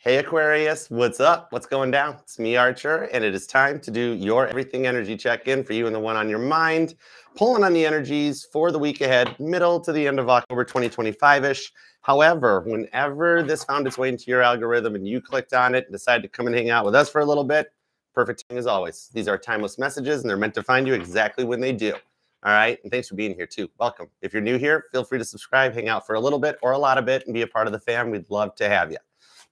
Hey Aquarius, what's up? What's going down? It's me, Archer, and it is time to do your everything energy check-in for you and the one on your mind. Pulling on the energies for the week ahead, middle to the end of October 2025-ish. However, whenever this found its way into your algorithm and you clicked on it and decided to come and hang out with us for a little bit, perfect thing as always. These are timeless messages and they're meant to find you exactly when they do. All right, and thanks for being here too. Welcome. If you're new here, feel free to subscribe, hang out for a little bit or a lot of it, and be a part of the fam. We'd love to have you.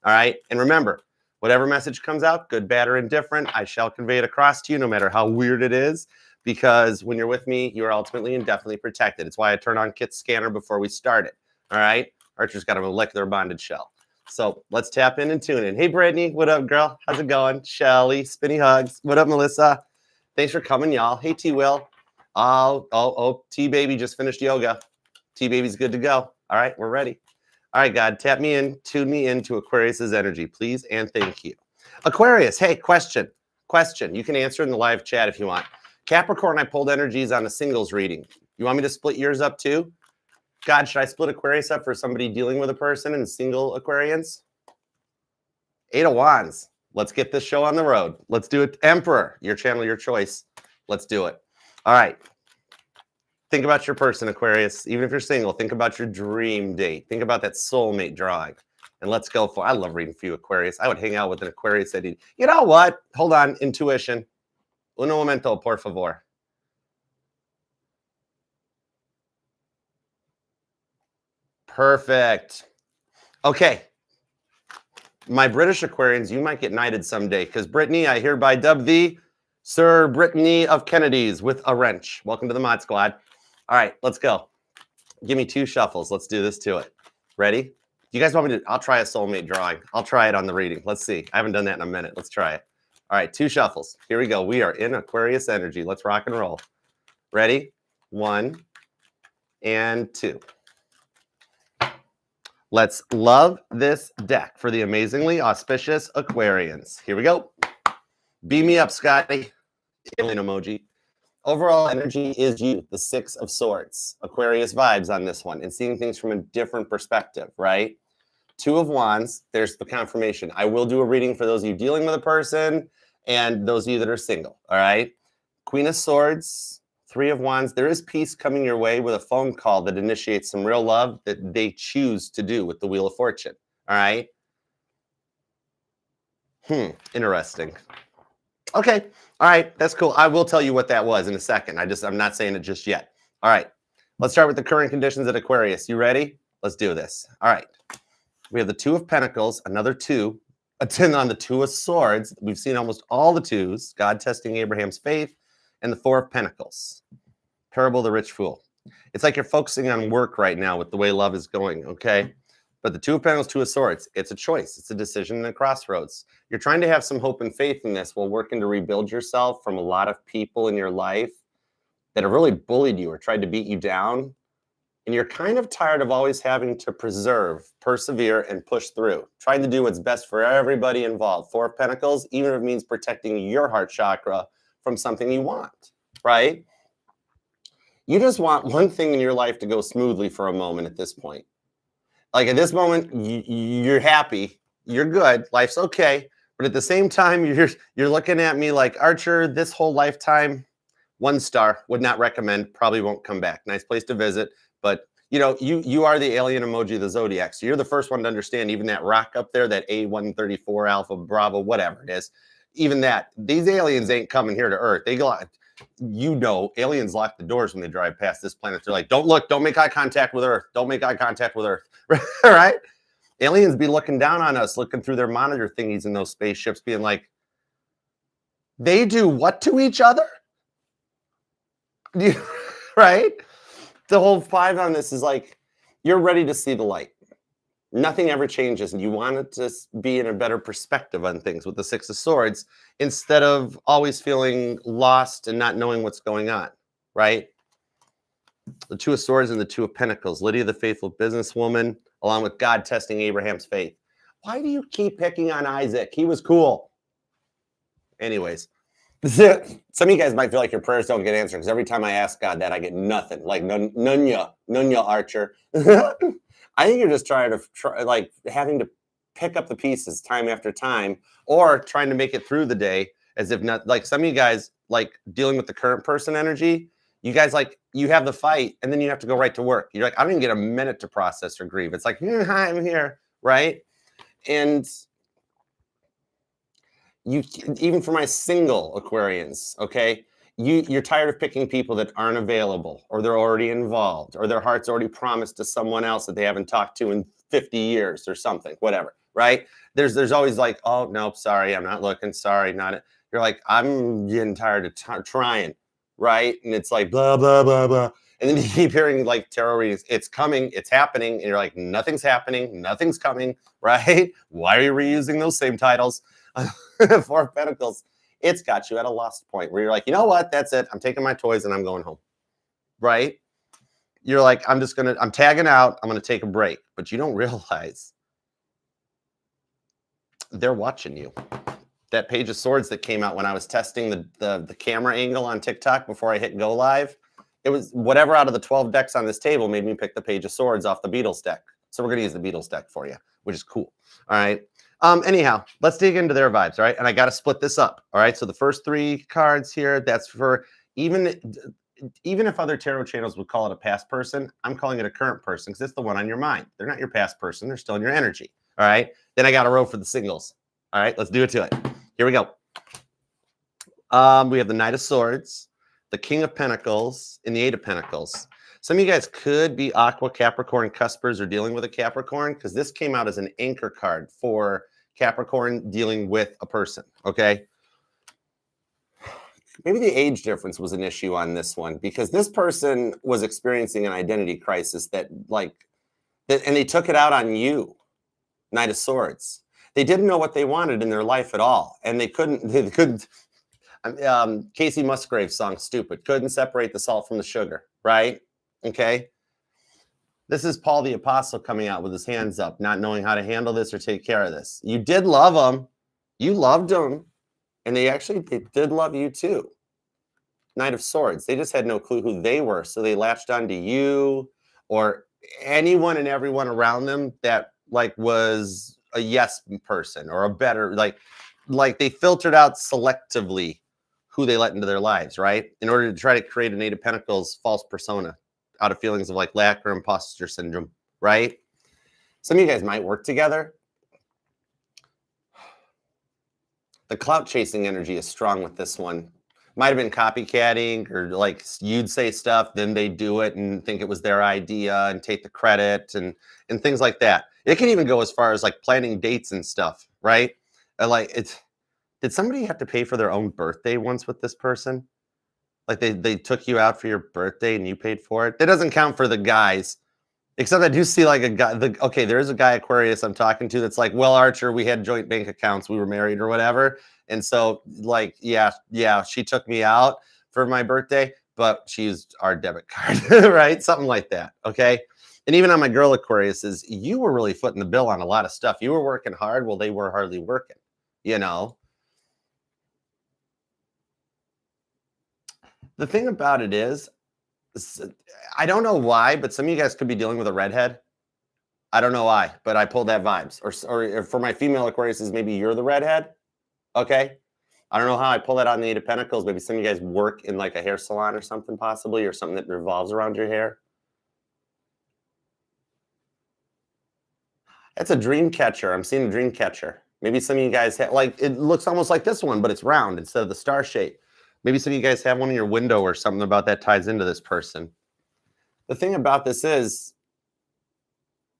All right. And remember, whatever message comes out, good, bad, or indifferent, I shall convey it across to you, no matter how weird it is, because when you're with me, you're ultimately and definitely protected. It's why I turn on Kit's scanner before we start it. All right. Archer's got a molecular bonded shell. So let's tap in and tune in. Hey, Brittany. What up, girl? How's it going? Shelly, spinny hugs. What up, Melissa? Thanks for coming, y'all. Hey, T-Will. Oh, T-Baby just finished yoga. T-Baby's good to go. All right. We're ready. All right, God, tap me in, tune me into Aquarius's energy, please, and thank you. Aquarius, hey, question. You can answer in the live chat if you want. Capricorn, I pulled energies on a singles reading. You want me to split yours up too? God, should I split Aquarius up for somebody dealing with a person and single Aquarians? 8 of Wands. Let's get this show on the road. Let's do it. Emperor, your channel, your choice. Let's do it. All right. Think about your person, Aquarius. Even if you're single, think about your dream date. Think about that soulmate drawing. And let's go for, I love reading for you, Aquarius. I would hang out with an Aquarius that, you know what? Hold on, intuition. Uno momento, por favor. Perfect. Okay. My British Aquarians, you might get knighted someday, because Brittany, I hereby dub thee Sir Brittany of Kennedy's with a wrench. Welcome to the Mod Squad. All right, let's go. Give me 2 shuffles. Let's do this to it. Ready? You guys want me to? I'll try a soulmate drawing. I'll try it on the reading. Let's see. I haven't done that in a minute. Let's try it. All right, 2 shuffles. Here we go. We are in Aquarius energy. Let's rock and roll. Ready? 1 and 2. Let's love this deck for the amazingly auspicious Aquarians. Here we go. Beam me up, Scotty. Alien emoji. Overall energy is you, the 6 of Swords. Aquarius vibes on this one and seeing things from a different perspective, right? 2 of Wands, there's the confirmation. I will do a reading for those of you dealing with a person and those of you that are single, all right? Queen of Swords, 3 of Wands. There is peace coming your way with a phone call that initiates some real love that they choose to do with the Wheel of Fortune, all right? Interesting. Okay. All right. That's cool. I will tell you what that was in a second. I'm not saying it just yet. All right. Let's start with the current conditions at Aquarius. You ready? Let's do this. All right. We have the 2 of Pentacles, another 2, a 10 on the 2 of Swords. We've seen almost all the 2s, God testing Abraham's faith, and the 4 of Pentacles. Parable of the Rich Fool. It's like you're focusing on work right now with the way love is going, okay? But the 2 of Pentacles, 2 of Swords, it's a choice. It's a decision and a crossroads. You're trying to have some hope and faith in this while working to rebuild yourself from a lot of people in your life that have really bullied you or tried to beat you down. And you're kind of tired of always having to preserve, persevere, and push through, trying to do what's best for everybody involved. 4 of Pentacles, even if it means protecting your heart chakra from something you want, right? You just want one thing in your life to go smoothly for a moment at this point. Like at this moment, you're happy, you're good, life's okay. But at the same time, you're looking at me like, Archer, this whole lifetime, 1 star, would not recommend, probably won't come back. Nice place to visit. But you know, you are the alien emoji of the Zodiac. So you're the first one to understand even that rock up there, that A134 Alpha Bravo, whatever it is. Even that, these aliens ain't coming here to Earth. They go, you know, aliens lock the doors when they drive past this planet. They're like, don't look, don't make eye contact with Earth. Don't make eye contact with Earth. Right? Aliens be looking down on us, looking through their monitor thingies in those spaceships, being like, they do what to each other? Right? The whole 5 on this is like, you're ready to see the light. Nothing ever changes, and you want it to be in a better perspective on things with the 6 of Swords instead of always feeling lost and not knowing what's going on, right? The 2 of Swords and the 2 of Pentacles. Lydia, the faithful businesswoman, along with God testing Abraham's faith. Why do you keep picking on Isaac? He was cool. Anyways, some of you guys might feel like your prayers don't get answered because every time I ask God that, I get nothing. Like, none ya, Archer. I think you're just trying to, having to pick up the pieces time after time, or trying to make it through the day as if not. Like some of you guys, like dealing with the current person energy, you guys, like, you have the fight and then you have to go right to work. You're like, I don't even get a minute to process or grieve. It's like, hi, I'm here, right? And you, even for my single Aquarians, okay, you're tired of picking people that aren't available, or they're already involved, or their heart's already promised to someone else that they haven't talked to in 50 years or something, whatever, right? There's always like, oh nope, sorry, I'm not looking, sorry, not it. You're like, I'm getting tired of trying, right? And it's like blah blah blah blah, and then you keep hearing like tarot readings, it's coming, it's happening, and you're like, nothing's happening, nothing's coming, right? Why are you reusing those same titles? Four of Pentacles, it's got you at a lost point where you're like, you know what? That's it. I'm taking my toys and I'm going home, right? You're like, I'm tagging out. I'm going to take a break. But you don't realize they're watching you. That Page of Swords that came out when I was testing the camera angle on TikTok before I hit go live, it was whatever out of the 12 decks on this table made me pick the Page of Swords off the Beatles deck. So we're going to use the Beatles deck for you, which is cool. All right. Anyhow, let's dig into their vibes, all right? And I got to split this up, all right? So the first three cards here, that's for even if other tarot channels would call it a past person, I'm calling it a current person because it's the one on your mind. They're not your past person. They're still in your energy, all right? Then I got a row for the singles. All right, let's do it to it. Here we go. We have the Knight of Swords, the King of Pentacles, and the Eight of Pentacles. Some of you guys could be Aqua, Capricorn, Cuspers, or dealing with a Capricorn because this came out as an anchor card for Capricorn dealing with a person, okay? Maybe the age difference was an issue on this one because this person was experiencing an identity crisis and they took it out on you, Knight of Swords. They didn't know what they wanted in their life at all, and they couldn't Casey Musgrave's song, Stupid, couldn't separate the salt from the sugar, right? Okay. This is Paul the Apostle coming out with his hands up, not knowing how to handle this or take care of this. You did love them. You loved them. And they did love you too. Knight of Swords. They just had no clue who they were. So they latched onto you or anyone and everyone around them that was a yes person or a better, like they filtered out selectively who they let into their lives, right? In order to try to create an Eight of Pentacles false persona out of feelings of lack or imposter syndrome, right? Some of you guys might work together. The clout chasing energy is strong with this one. Might have been copycatting or you'd say stuff, then they do it and think it was their idea and take the credit and things like that. It can even go as far as planning dates and stuff, right? Did somebody have to pay for their own birthday once with this person? They took you out for your birthday and you paid for it. That doesn't count for the guys, except I do see a guy. Okay, there is a guy Aquarius I'm talking to that's like, well, Archer, we had joint bank accounts, we were married or whatever, and so yeah, she took me out for my birthday, but she used our debit card, right? Something like that. Okay, and even on my girl Aquarius, you were really footing the bill on a lot of stuff. You were working hard, well, they were hardly working, you know. The thing about it is, I don't know why, but some of you guys could be dealing with a redhead. I don't know why, but I pulled that vibes. Or for my female Aquarius, maybe you're the redhead. Okay. I don't know how I pull that out in the Eight of Pentacles. Maybe some of you guys work in a hair salon or something possibly, or something that revolves around your hair. That's a dream catcher. I'm seeing a dream catcher. Maybe some of you guys have, it looks almost like this one, but it's round instead of the star shape. Maybe some of you guys have one in your window or something about that ties into this person. The thing about this is,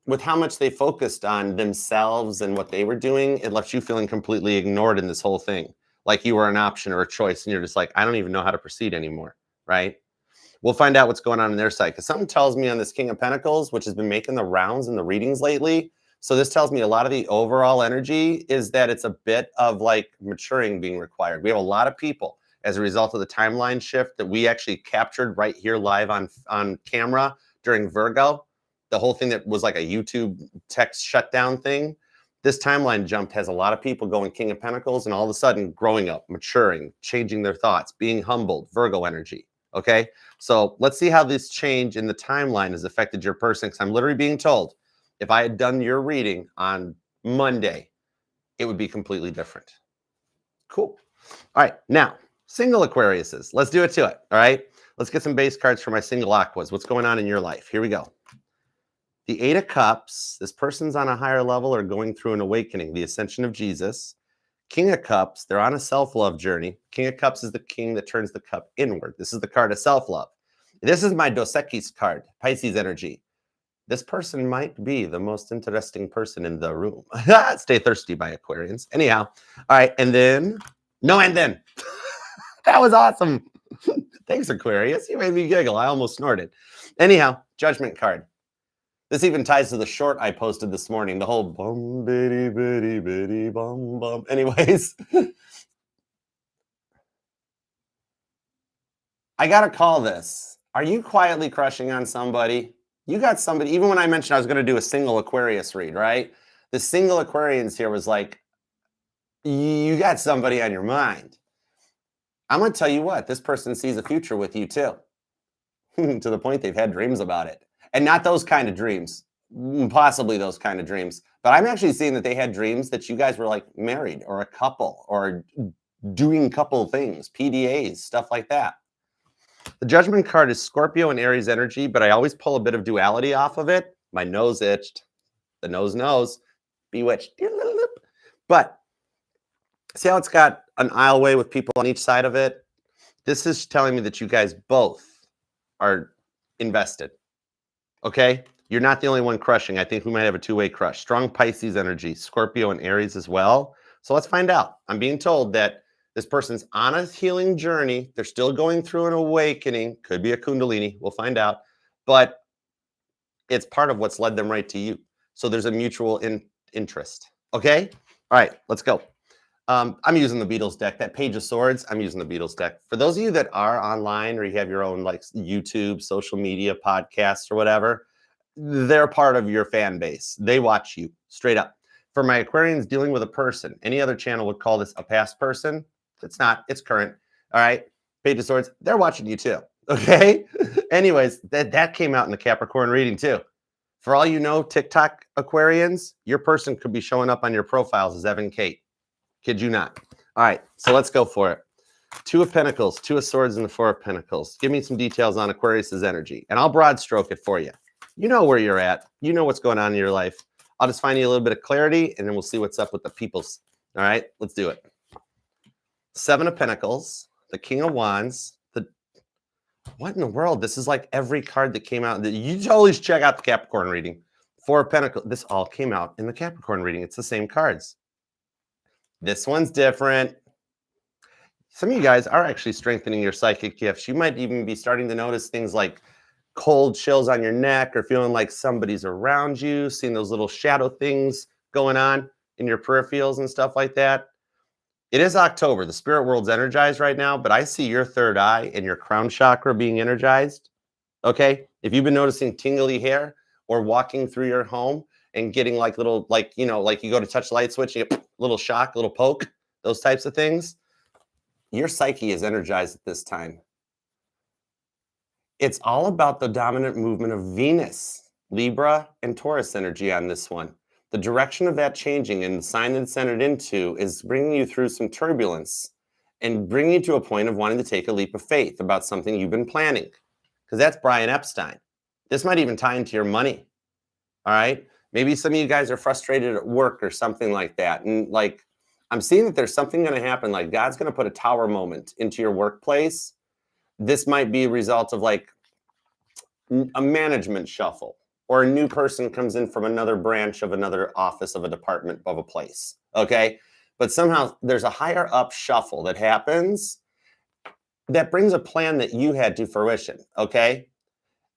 with how much they focused on themselves and what they were doing, it left you feeling completely ignored in this whole thing. Like you were an option or a choice, and you're just like, I don't even know how to proceed anymore, right? We'll find out what's going on their side, because something tells me on this King of Pentacles, which has been making the rounds in the readings lately, so this tells me a lot of the overall energy is that it's a bit of maturing being required. We have a lot of people as a result of the timeline shift that we actually captured right here live on camera during Virgo, the whole thing that was like a YouTube text shutdown thing. This timeline jump has a lot of people going King of Pentacles and all of a sudden growing up, maturing, changing their thoughts, being humbled, Virgo energy, okay? So let's see how this change in the timeline has affected your person, because I'm literally being told, if I had done your reading on Monday, it would be completely different. Cool. All right, now, single Aquariuses. Let's do it to it, all right? Let's get some base cards for my single Aquas. What's going on in your life? Here we go. The Eight of Cups, this person's on a higher level or going through an awakening, the ascension of Jesus. King of Cups, they're on a self-love journey. King of Cups is the king that turns the cup inward. This is the card of self-love. This is my Dos Equis card, Pisces energy. This person might be the most interesting person in the room. Stay thirsty by Aquarians. Anyhow, all right, and then, no, and then. That was awesome. Thanks, Aquarius. You made me giggle. I almost snorted. Anyhow, Judgment card. This even ties to the short I posted this morning, the whole bum bitty bitty bitty bum bum. Anyways, I gotta call this. Are you quietly crushing on somebody? You got somebody, even when I mentioned I was gonna do a single Aquarius read, right? The single Aquarians here was like, you got somebody on your mind. I'm gonna tell you what, this person sees a future with you too. To the point they've had dreams about it. And not those kind of dreams, possibly those kind of dreams. But I'm actually seeing that they had dreams that you guys were like married or a couple or doing couple things, PDAs, stuff like that. The Judgment card is Scorpio and Aries energy, but I always pull a bit of duality off of it. My nose itched. The nose knows. Bewitched. But see how it's got an aisleway with people on each side of it? This is telling me that you guys both are invested. Okay, you're not the only one crushing. I think we might have a two-way crush. Strong Pisces energy, Scorpio and Aries as well. So let's find out. I'm being told that this person's on a healing journey. They're still going through an awakening. Could be a Kundalini. We'll find out. But it's part of what's led them right to you. So there's a mutual interest. Okay? All right, let's go. I'm using the Beatles deck. That Page of Swords, I'm using the Beatles deck. For those of you that are online or you have your own like YouTube, social media, podcasts or whatever, they're part of your fan base. They watch you straight up. For my Aquarians dealing with a person, any other channel would call this a past person. It's not. It's current. All right. Page of Swords, they're watching you too. Okay. Anyways, that came out in the Capricorn reading too. For all you know, TikTok Aquarians, your person could be showing up on your profiles as Evan Kate. Kid you not. All right, so let's go for it. Two of Pentacles, Two of Swords, and the Four of Pentacles. Give me some details on Aquarius's energy, and I'll broad stroke it for you. You know where you're at. You know what's going on in your life. I'll just find you a little bit of clarity, and then we'll see what's up with the peoples. All right, let's do it. Seven of Pentacles, the King of Wands, what in the world? This is like every card that came out. You always check out the Capricorn reading. Four of Pentacles. This all came out in the Capricorn reading. It's the same cards. This one's different. Some of you guys are actually strengthening your psychic gifts. You might even be starting to notice things like cold chills on your neck or feeling like somebody's around you, seeing those little shadow things going on in your peripherals and stuff like that. It is October. The spirit world's energized right now, but I see your third eye and your crown chakra being energized. Okay? If you've been noticing tingly hair or walking through your home and getting like little, like, you know, like you go to touch the light switch, you get a little shock, a little poke, those types of things, your psyche is energized at this time. It's all about the dominant movement of Venus, Libra, and Taurus energy on this one. The direction of that changing and the sign that it's entered into is bringing you through some turbulence and bringing you to a point of wanting to take a leap of faith about something you've been planning. Because that's Brian Epstein. This might even tie into your money. All right? Maybe some of you guys are frustrated at work or something like that. And like, I'm seeing that there's something going to happen. Like God's going to put a tower moment into your workplace. This might be a result of like a management shuffle, or a new person comes in from another branch of another office of a department of a place. Okay. But somehow there's a higher up shuffle that happens that brings a plan that you had to fruition. Okay.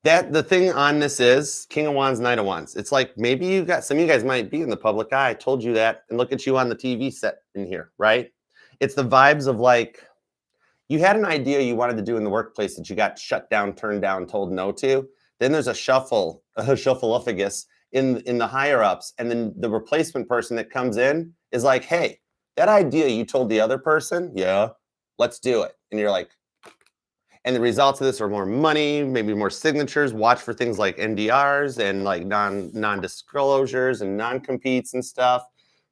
That the thing on this is King of Wands, Knight of Wands. It's like maybe you got some of you guys might be in the public eye. I told you that, and look at you on the TV set in here, right? It's the vibes of like you had an idea you wanted to do in the workplace that you got shut down, turned down, told no to. Then there's a shuffleophagus in the higher ups, and then the replacement person that comes in is like, hey, that idea you told the other person, yeah, let's do it. And you're like, and the results of this are more money, maybe more signatures. Watch for things like NDRs and like non-disclosures and non-competes and stuff.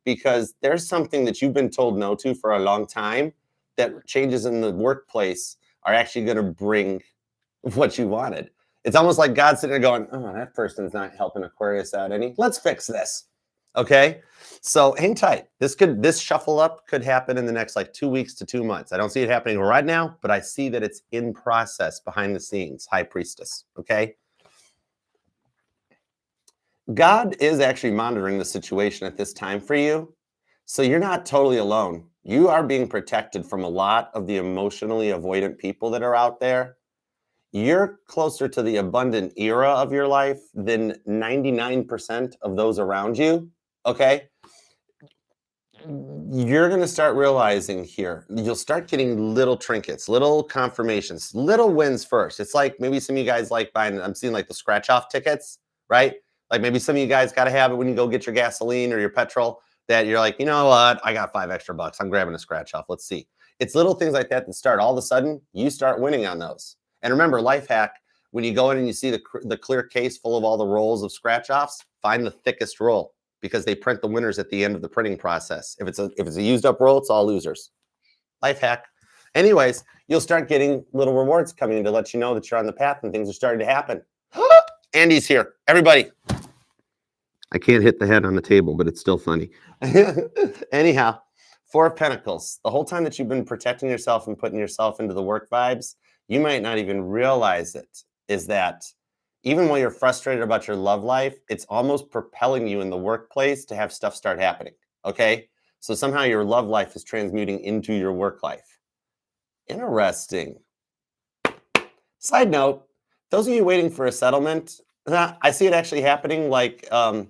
because there's something that you've been told no to for a long time that changes in the workplace are actually going to bring what you wanted. It's almost like God sitting there going, oh, that person's not helping Aquarius out any. Let's fix this. Okay. So hang tight. This shuffle up could happen in the next like 2 weeks to 2 months. I don't see it happening right now, but I see that it's in process behind the scenes. High Priestess. Okay. God is actually monitoring the situation at this time for you. So you're not totally alone. You are being protected from a lot of the emotionally avoidant people that are out there. You're closer to the abundant era of your life than 99% of those around you. Okay. You're going to start realizing here, you'll start getting little trinkets, little confirmations, little wins first. It's like maybe some of you guys like buying, I'm seeing like the scratch off tickets, right? Like maybe some of you guys got to have it when you go get your gasoline or your petrol, that you're like, you know what? I got $5 extra. I'm grabbing a scratch off. Let's see. It's little things like that start all of a sudden, you start winning on those. And remember, life hack, when you go in and you see the clear case full of all the rolls of scratch offs, find the thickest roll, because they print the winners at the end of the printing process. If it's a used up roll, it's all losers. Life hack. Anyways, you'll start getting little rewards coming in to let you know that you're on the path and things are starting to happen. Andy's here. Everybody. I can't hit the head on the table, but it's still funny. Anyhow, Four of Pentacles. The whole time that you've been protecting yourself and putting yourself into the work vibes, you might not even realize it, is that even when you're frustrated about your love life, it's almost propelling you in the workplace to have stuff start happening. Okay. So somehow your love life is transmuting into your work life. Interesting. Side note, those of you waiting for a settlement, I see it actually happening like a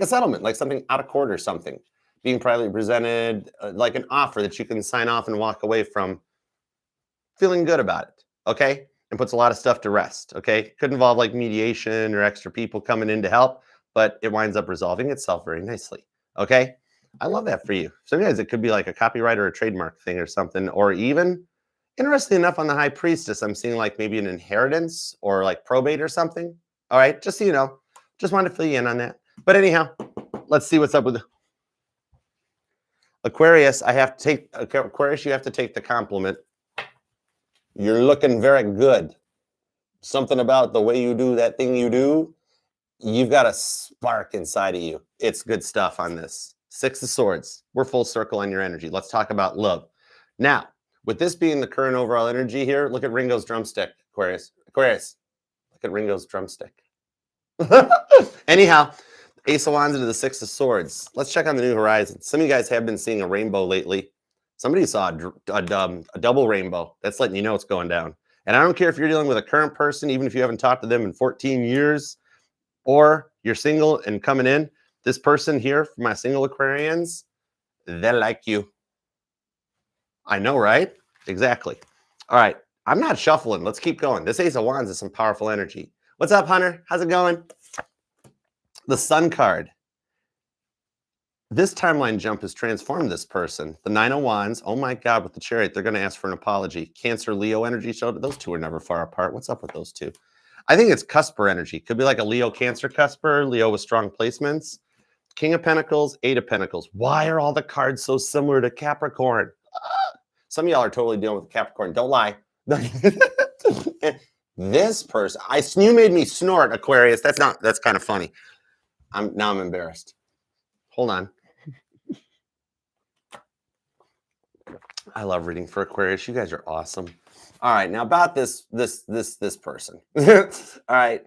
settlement, like something out of court or something, being privately presented, like an offer that you can sign off and walk away from feeling good about it. Okay. And puts a lot of stuff to rest. Okay. Could involve like mediation or extra people coming in to help, but it winds up resolving itself very nicely. Okay. I love that for you. Sometimes it could be like a copyright or a trademark thing or something, or even, interestingly enough, on the High Priestess, I'm seeing like maybe an inheritance or like probate or something. All right. Just so you know, just wanted to fill you in on that. But anyhow, let's see what's up with Aquarius. Aquarius, you have to take the compliment. You're looking very good. Something about the way you do that thing you do, you've got a spark inside of you. It's good stuff on this. Six of Swords. We're full circle on your energy. Let's talk about love. Now, with this being the current overall energy here, look at Ringo's drumstick, Aquarius. Aquarius, look at Ringo's drumstick. Anyhow, Ace of Wands into the Six of Swords. Let's check on the new horizon. Some of you guys have been seeing a rainbow lately. Somebody saw a double rainbow. That's letting you know it's going down. And I don't care if you're dealing with a current person, even if you haven't talked to them in 14 years, or you're single and coming in. This person here, for my single Aquarians, they like you. I know, right? Exactly. All right. I'm not shuffling. Let's keep going. This Ace of Wands is some powerful energy. What's up, Hunter? How's it going? The Sun card. This timeline jump has transformed this person. The Nine of Wands. Oh my God, with the Chariot, they're going to ask for an apology. Cancer, Leo energy showed. Those two are never far apart. What's up with those two? I think it's cusper energy. Could be like a Leo Cancer cusper, Leo with strong placements. King of Pentacles, Eight of Pentacles. Why are all the cards so similar to Capricorn? Some of y'all are totally dealing with Capricorn. Don't lie. This person, you made me snort, Aquarius. That's kind of funny. I'm embarrassed. Hold on. I love reading for Aquarius. You guys are awesome. All right, now about this person. All right.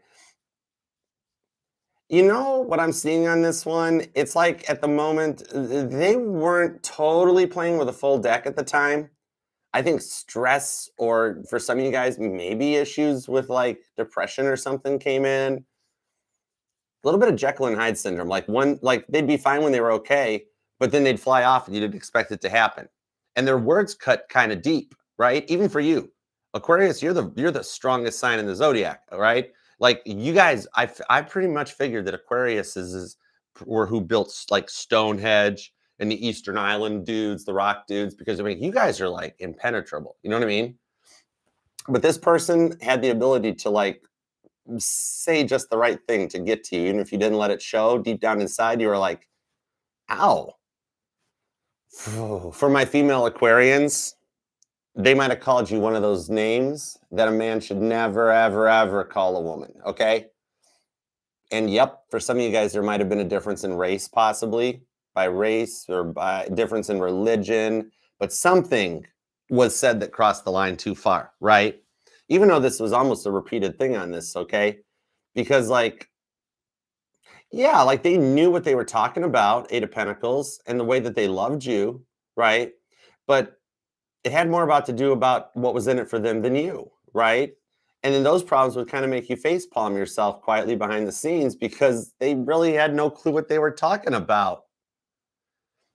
You know what I'm seeing on this one? It's like at the moment, they weren't totally playing with a full deck at the time. I think stress, or for some of you guys, maybe issues with like depression or something came in. A little bit of Jekyll and Hyde syndrome. Like they'd be fine when they were okay, but then they'd fly off and you didn't expect it to happen. And their words cut kind of deep, right? Even for you, Aquarius, you're the strongest sign in the Zodiac, right? Like you guys, I pretty much figured that Aquarius were who built like Stonehenge and the Eastern Island dudes, the rock dudes, because I mean, you guys are like impenetrable. You know what I mean? But this person had the ability to like say just the right thing to get to you. Even if you didn't let it show deep down inside, you were like, ow. For my female Aquarians, they might have called you one of those names that a man should never, ever, ever call a woman, okay? And yep, for some of you guys, there might have been a difference in race, possibly by race or by difference in religion, but something was said that crossed the line too far, right? Even though this was almost a repeated thing on this, okay? Because, like, yeah, like they knew what they were talking about, Eight of Pentacles, and the way that they loved you, right? But it had more about to do about what was in it for them than you, right? And then those problems would kind of make you face palm yourself quietly behind the scenes because they really had no clue what they were talking about.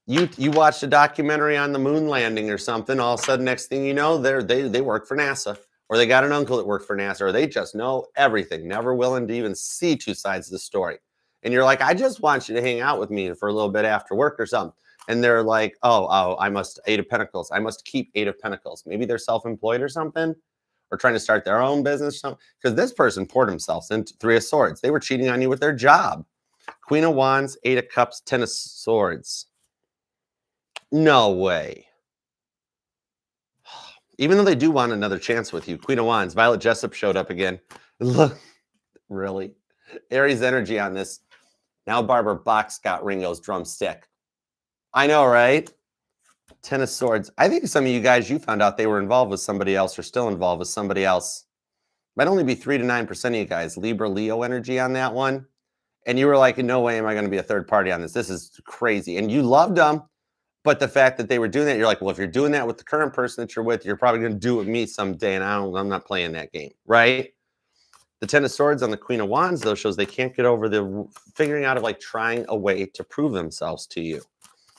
You watched a documentary on the moon landing or something, all of a sudden, next thing you know, they work for NASA, or they got an uncle that worked for NASA, or they just know everything, never willing to even see two sides of the story. And you're like, I just want you to hang out with me for a little bit after work or something. And they're like, I must, Eight of Pentacles. I must keep Eight of Pentacles. Maybe they're self-employed or something, or trying to start their own business. Because this person poured themselves into Three of Swords. They were cheating on you with their job. Queen of Wands, Eight of Cups, Ten of Swords. No way. Even though they do want another chance with you. Queen of Wands, Violet Jessup showed up again. Look, really? Aries energy on this. Now Barbara Box got Ringo's drumstick. I know, right? Ten of Swords. I think some of you guys, you found out they were involved with somebody else or still involved with somebody else. Might only be 3 to 9% of you guys. Libra, Leo energy on that one. And you were like, no way am I going to be a third party on this. This is crazy. And you loved them. But the fact that they were doing that, you're like, well, if you're doing that with the current person that you're with, you're probably going to do it with me someday. And I'm not playing that game, right? The Ten of Swords on the Queen of Wands, though, shows they can't get over the figuring out of like trying a way to prove themselves to you.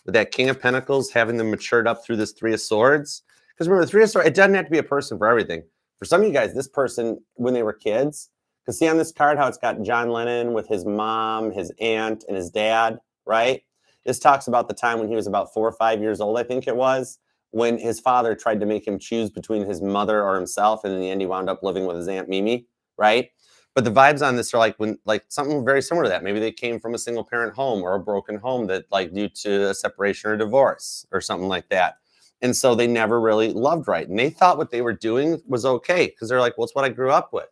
With that King of Pentacles, having them matured up through this Three of Swords. Because remember, the Three of Swords, it doesn't have to be a person for everything. For some of you guys, this person, when they were kids, because see on this card how it's got John Lennon with his mom, his aunt, and his dad, right? This talks about the time when he was about 4 or 5 years old, I think it was, when his father tried to make him choose between his mother or himself, and in the end, he wound up living with his Aunt Mimi, right? But the vibes on this are like something very similar to that. Maybe they came from a single parent home or a broken home that like due to a separation or divorce or something like that. And so they never really loved right. And they thought what they were doing was okay because they're like, well, it's what I grew up with.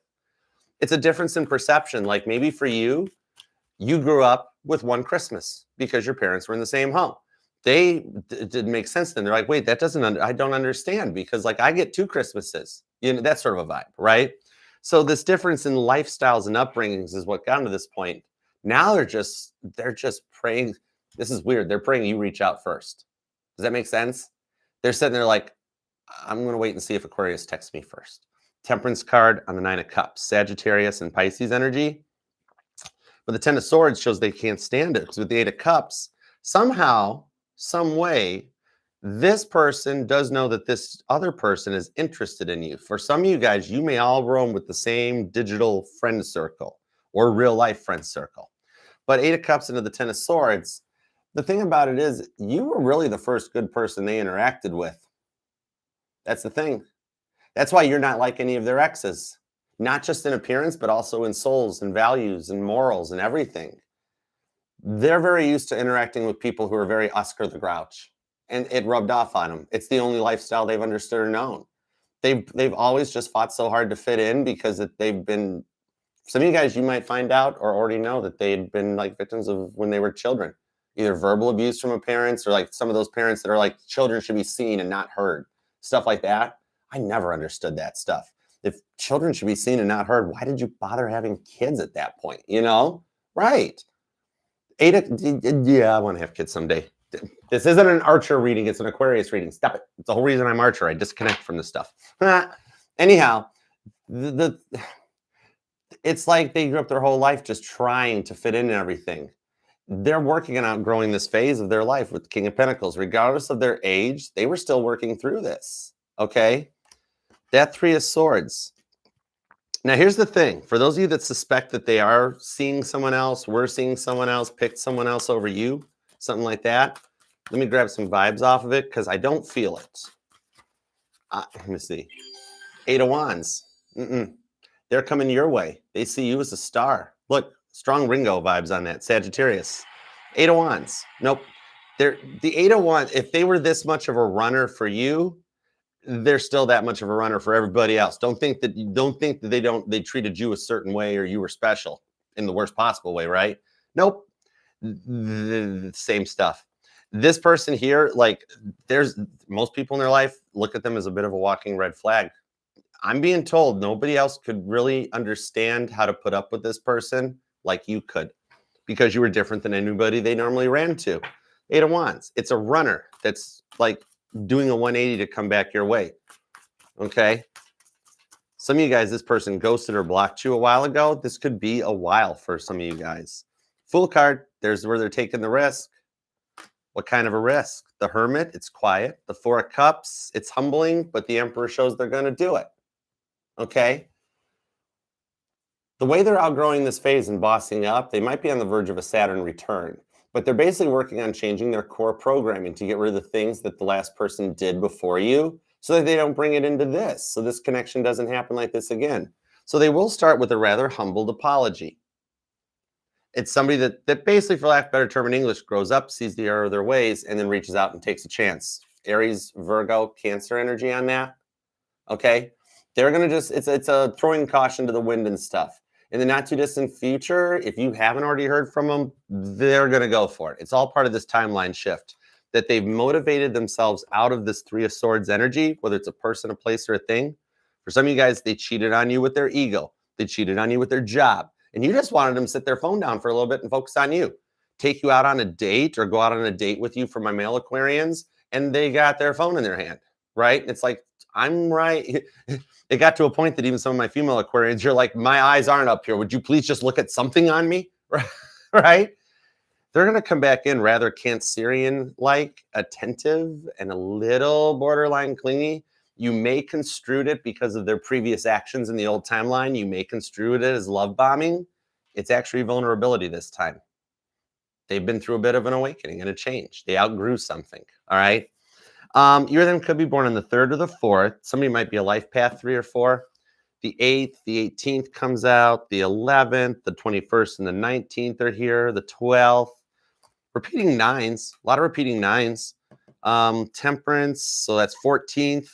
It's a difference in perception. Like maybe for you, you grew up with one Christmas because your parents were in the same home. It didn't make sense then. They're like, wait, that doesn't, I don't understand because like I get 2 Christmases. You know, that's sort of a vibe, right? So this difference in lifestyles and upbringings is what got them to this point. Now they're just praying. This is weird. They're praying you reach out first. Does that make sense? They're sitting there like, I'm going to wait and see if Aquarius texts me first. Temperance card on the 9 of Cups, Sagittarius and Pisces energy. But the 10 of Swords shows they can't stand it because with the 8 of Cups, somehow, some way, this person does know that this other person is interested in you. For some of you guys, you may all roam with the same digital friend circle or real life friend circle. But 8 of Cups into the 10 of Swords, the thing about it is you were really the first good person they interacted with. That's the thing. That's why you're not like any of their exes, not just in appearance, but also in souls and values and morals and everything. They're very used to interacting with people who are very Oscar the Grouch. And it rubbed off on them. It's the only lifestyle they've understood or known. They've always just fought so hard to fit in because they've been, some of you guys, you might find out or already know that they'd been like victims of when they were children, either verbal abuse from a parents or like some of those parents that are like children should be seen and not heard, stuff like that. I never understood that stuff. If children should be seen and not heard, why did you bother having kids at that point? You know, right? Yeah, I want to have kids someday. This isn't an Archer reading. It's an Aquarius reading. Stop it. It's the whole reason I'm Archer. I disconnect from this stuff. Anyhow, it's like they grew up their whole life just trying to fit in and everything. They're working on outgrowing this phase of their life with King of Pentacles. Regardless of their age, they were still working through this. Okay? That 3 of Swords. Now, here's the thing. For those of you that suspect that they are seeing someone else, we're seeing someone else, picked someone else over you, something like that, let me grab some vibes off of it because I don't feel it. Let me see. 8 of Wands. They're coming your way. They see you as a star. Look, strong Ringo vibes on that. Sagittarius. 8 of Wands. Nope. The 8 of Wands, if they were this much of a runner for you, they're still that much of a runner for everybody else. Don't think that they treated you a certain way or you were special in the worst possible way, right? Nope. The same stuff. This person here, like, there's most people in their life look at them as a bit of a walking red flag. I'm being told nobody else could really understand how to put up with this person like you could, because you were different than anybody they normally ran to. 8 of Wands. It's a runner that's like doing a 180 to come back your way. Okay. Some of you guys, this person ghosted or blocked you a while ago. This could be a while for some of you guys. Fool card. There's where they're taking the risk. What kind of a risk? The Hermit, it's quiet. The 4 of Cups, it's humbling, but the Emperor shows they're going to do it. Okay. The way they're outgrowing this phase and bossing up, they might be on the verge of a Saturn return, but they're basically working on changing their core programming to get rid of the things that the last person did before you so that they don't bring it into this. So this connection doesn't happen like this again. So they will start with a rather humbled apology. It's somebody that basically, for lack of a better term in English, grows up, sees the error of their ways, and then reaches out and takes a chance. Aries, Virgo, Cancer energy on that. Okay. They're going to just, it's a throwing caution to the wind and stuff. In the not too distant future, if you haven't already heard from them, they're going to go for it. It's all part of this timeline shift that they've motivated themselves out of this 3 of Swords energy, whether it's a person, a place, or a thing. For some of you guys, they cheated on you with their ego. They cheated on you with their job. And you just wanted them to sit their phone down for a little bit and focus on you. Take you out on a date or go out on a date with you for my male Aquarians, and they got their phone in their hand, right? It's like, I'm right. It got to a point that even some of my female Aquarians, you're like, my eyes aren't up here. Would you please just look at something on me? Right? They're going to come back in rather Cancerian-like, attentive, and a little borderline clingy. You may construe it because of their previous actions in the old timeline. You may construe it as love bombing. It's actually vulnerability this time. They've been through a bit of an awakening and a change. They outgrew something. All right. You then could be born on the 3rd or the 4th. Somebody might be a life path 3 or 4. The 8th, the 18th comes out. The 11th, the 21st, and the 19th are here. The 12th. Repeating 9s. A lot of repeating 9s. Temperance. So that's 14th.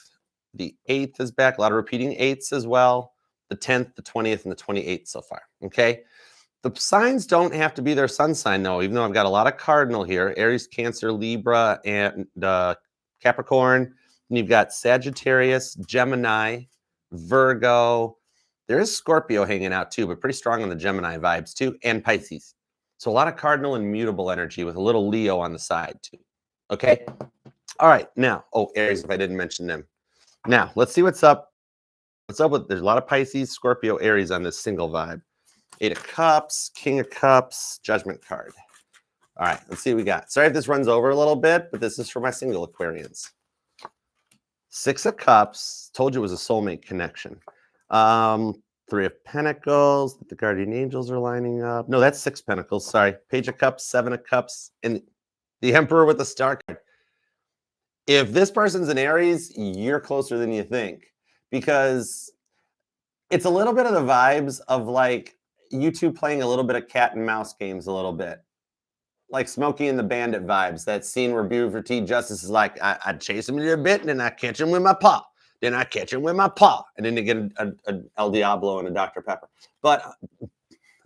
The 8th is back. A lot of repeating 8s as well. The 10th, the 20th, and the 28th so far. Okay. The signs don't have to be their sun sign, though, even though I've got a lot of cardinal here. Aries, Cancer, Libra, and Capricorn. And you've got Sagittarius, Gemini, Virgo. There is Scorpio hanging out too, but pretty strong on the Gemini vibes too, and Pisces. So a lot of cardinal and mutable energy with a little Leo on the side too. Okay. All right. Now, Aries, if I didn't mention them. Now, let's see what's up. What's up with, there's a lot of Pisces, Scorpio, Aries on this single vibe. 8 of Cups, King of Cups, Judgment card. All right, let's see what we got. Sorry if this runs over a little bit, but this is for my single Aquarians. 6 of Cups, told you it was a soulmate connection. 3 of Pentacles, the guardian angels are lining up. No, that's 6 Pentacles, sorry. Page of Cups, 7 of Cups, and the Emperor with the star card. If this person's an Aries, you're closer than you think, because it's a little bit of the vibes of like you two playing a little bit of cat and mouse games a little bit. Like Smokey and the Bandit vibes. That scene where Buford T. Justice is like, I chase him a bit, and then I catch him with my paw. Then I catch him with my paw. And then they get a El Diablo and a Dr. Pepper. But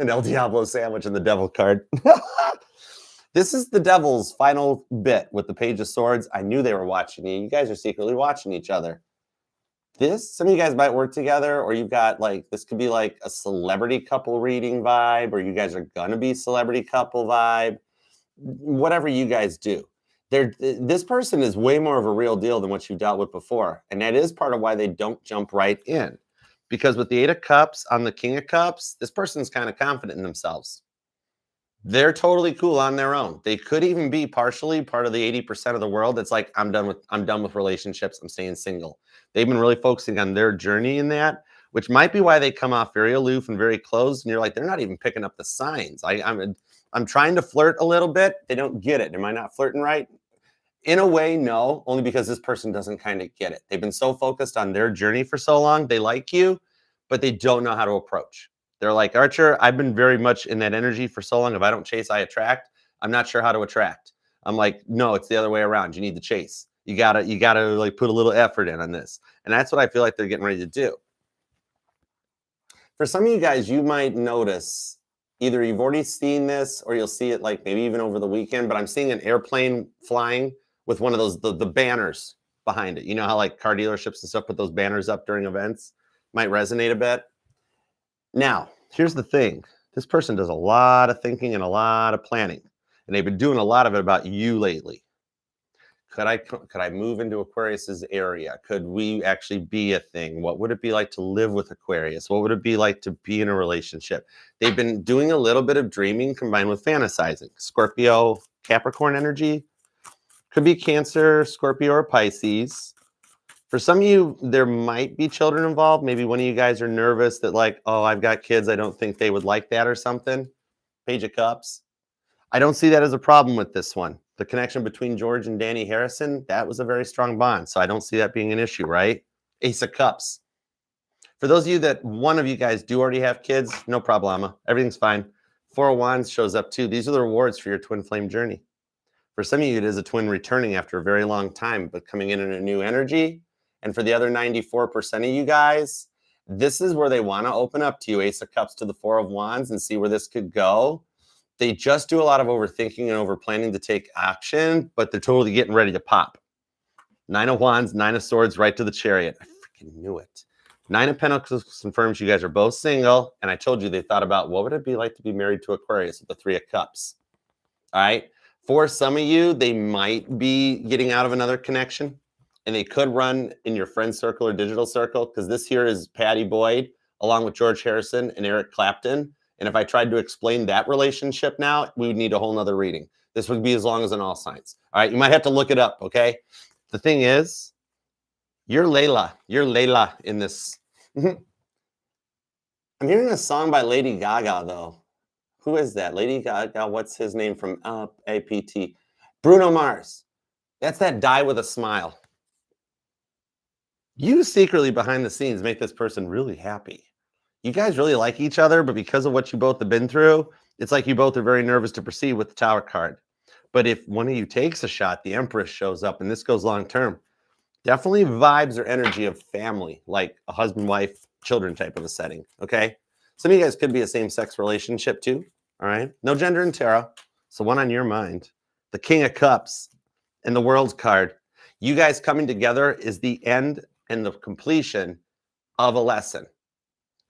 an El Diablo sandwich and the devil card. This is the devil's final bit with the Page of Swords. I knew they were watching you. You guys are secretly watching each other. Some of you guys might work together, or you've got like, this could be like a celebrity couple reading vibe, or you guys are going to be celebrity couple vibe. Whatever you guys do, this person is way more of a real deal than what you dealt with before. And that is part of why they don't jump right in. Because with the 8 of Cups on the King of Cups, this person's kind of confident in themselves. They're totally cool on their own. They could even be partially part of the 80% of the world that's like, I'm done with relationships. I'm staying single. They've been really focusing on their journey in that, which might be why they come off very aloof and very closed. And you're like, they're not even picking up the signs. I'm trying to flirt a little bit. They don't get it. Am I not flirting right? In a way, no, only because this person doesn't kind of get it. They've been so focused on their journey for so long. They like you, but they don't know how to approach. They're like, Archer, I've been very much in that energy for so long. If I don't chase, I attract. I'm not sure how to attract. I'm like, no, it's the other way around. You need to chase. You gotta like put a little effort in on this. And that's what I feel like they're getting ready to do. For some of you guys, you might notice either you've already seen this or you'll see it like maybe even over the weekend, but I'm seeing an airplane flying with one of those, the banners behind it. You know how like car dealerships and stuff put those banners up during events? Might resonate a bit. Now, here's the thing. This person does a lot of thinking and a lot of planning, and they've been doing a lot of it about you lately. Could I move into Aquarius's area? Could we actually be a thing? What would it be like to live with Aquarius? What would it be like to be in a relationship? They've been doing a little bit of dreaming combined with fantasizing. Scorpio, Capricorn energy. Could be Cancer, Scorpio, or Pisces. For some of you, there might be children involved. Maybe one of you guys are nervous that like, oh, I've got kids. I don't think they would like that or something. Page of Cups. I don't see that as a problem with this one. The connection between George and Danny Harrison, that was a very strong bond. So I don't see that being an issue, right? Ace of Cups. For those of you that one of you guys do already have kids, no problema. Everything's fine. Four of Wands shows up too. These are the rewards for your twin flame journey. For some of you, it is a twin returning after a very long time, but coming in a new energy. And for the other 94% of you guys, this is where they want to open up to you. Ace of Cups to the Four of Wands and see where this could go. They just do a lot of overthinking and over planning to take action, but they're totally getting ready to pop. Nine of Wands, Nine of Swords, right to the Chariot. I freaking knew it. Nine of Pentacles confirms you guys are both single. And I told you they thought about what would it be like to be married to Aquarius with the Three of Cups. All right. For some of you, they might be getting out of another connection and they could run in your friend circle or digital circle because this here is Patty Boyd along with George Harrison and Eric Clapton. And if I tried to explain that relationship now, we would need a whole nother reading. This would be as long as an all signs. All right, you might have to look it up, okay? The thing is, you're Layla. You're Layla in this. I'm hearing a song by Lady Gaga, though. Who is that? Lady Gaga, what's his name from APT? Bruno Mars. That's that Die With a Smile. You secretly behind the scenes make this person really happy. You guys really like each other, but because of what you both have been through, it's like you both are very nervous to proceed with the Tower card. But if one of you takes a shot, the Empress shows up, and this goes long term. Definitely vibes or energy of family, like a husband, wife, children type of a setting, okay? Some of you guys could be a same-sex relationship too, all right? No gender in tarot, so one on your mind. The King of Cups and the World's card. You guys coming together is the end and the completion of a lesson.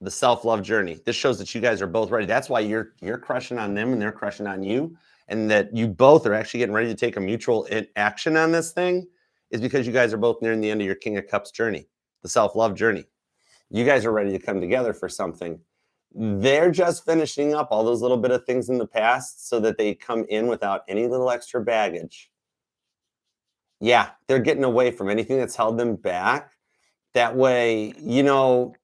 The self-love journey. This shows that you guys are both ready. That's why you're crushing on them and they're crushing on you. And that you both are actually getting ready to take a mutual action on this thing is because you guys are both nearing the end of your King of Cups journey, the self-love journey. You guys are ready to come together for something. They're just finishing up all those little bit of things in the past so that they come in without any little extra baggage. Yeah, they're getting away from anything that's held them back. That way, you know,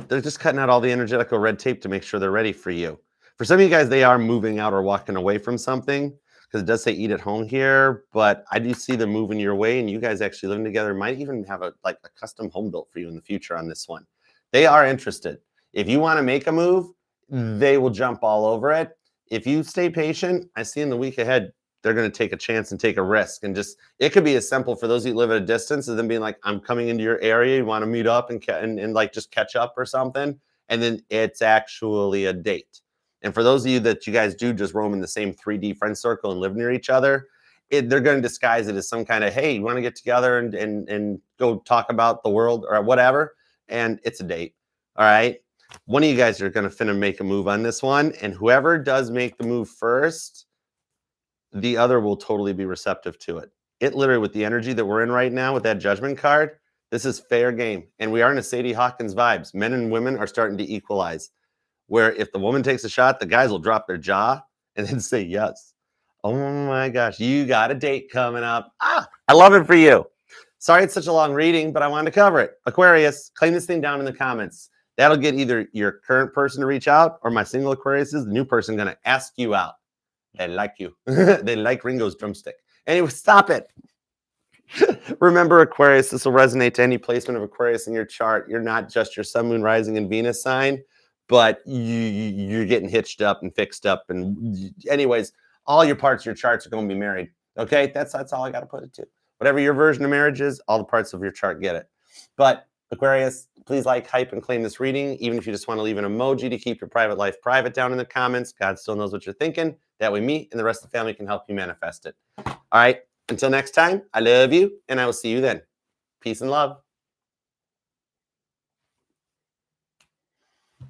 they're just cutting out all the energetical red tape to make sure they're ready for you. For some of you guys, they are moving out or walking away from something because it does say eat at home here, but I do see them moving your way and you guys actually living together might even have a custom home built for you in the future on this one. They are interested. If you want to make a move, they will jump all over it. If you stay patient, I see in the week ahead, they're going to take a chance and take a risk. And just, it could be as simple for those who live at a distance as them being like, I'm coming into your area. You want to meet up and like just catch up or something. And then it's actually a date. And for those of you that you guys do just roam in the same 3D friend circle and live near each other, they're going to disguise it as some kind of, hey, you want to get together and go talk about the world or whatever. And it's a date. All right. One of you guys are going to finna make a move on this one. And whoever does make the move first, the other will totally be receptive to it. It literally, with the energy that we're in right now with that Judgment card, this is fair game. And we are in a Sadie Hawkins vibes. Men and women are starting to equalize. Where if the woman takes a shot, the guys will drop their jaw and then say yes. Oh my gosh, you got a date coming up. I love it for you. Sorry it's such a long reading, but I wanted to cover it. Aquarius, claim this thing down in the comments. That'll get either your current person to reach out or my single Aquarius is the new person going to ask you out. They like you. They like Ringo's drumstick. Anyway, stop it. Remember, Aquarius, this will resonate to any placement of Aquarius in your chart. You're not just your sun, moon, rising, and Venus sign, but you're getting hitched up and fixed up. And anyways, all your parts of your charts are going to be married. Okay, that's all I got to put it to. Whatever your version of marriage is, all the parts of your chart get it. But Aquarius, please like, hype, and claim this reading. Even if you just want to leave an emoji to keep your private life private down in the comments, God still knows what you're thinking. That way me and the rest of the family can help you manifest it. All right, until next time, I love you, and I will see you then. Peace and love.